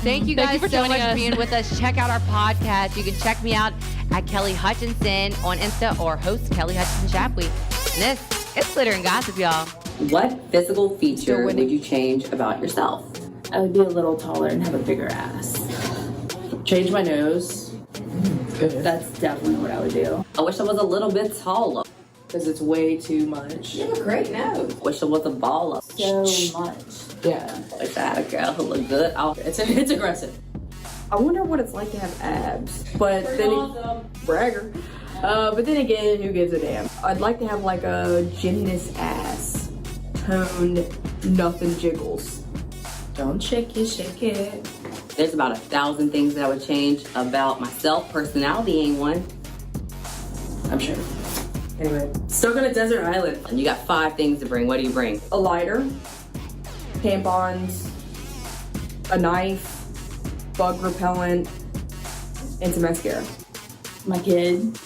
Thank you Thank guys you for so joining much for us. being with us. Check out our podcast. You can check me out at Kelly Hutchinson on Insta or host Kelly Hutchinson Shapley. And this is Glitter and Gossip, y'all. What physical feature Still winning. would you change about yourself? I would be a little taller and have a bigger ass. Change my nose. That's definitely what I would do. I wish I was a little bit taller. Because it's way too much. You have a great nose. Wish I was a baller. So much. Yeah. Wish I had a girl who looked good. It's aggressive. I wonder what it's like to have abs. But then bragger. But then again, who gives a damn? I'd like to have like a gymnast ass. Toned, nothing jiggles. Don't shake it. There's about 1,000 things that I would change about myself. Personality ain't one. I'm sure. Anyway, stuck on a desert island. And you got 5 things to bring. What do you bring? A lighter, tampons, a knife, bug repellent, and some mascara. My kid.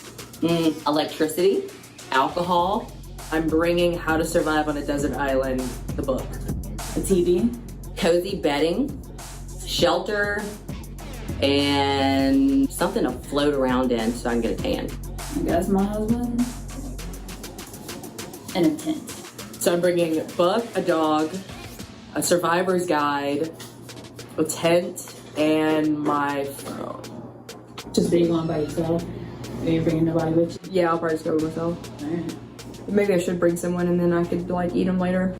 Electricity, alcohol. I'm bringing How to Survive on a Desert Island, the book. A TV, cozy bedding, shelter, and something to float around in so I can get a tan. I guess my husband. And a tent. So I'm bringing a book, a dog, a survivor's guide, a tent, and my phone. Just being on by yourself. Are you bringing nobody with you? Yeah, I'll probably just go with myself. Maybe I should bring someone and then I could like eat them later.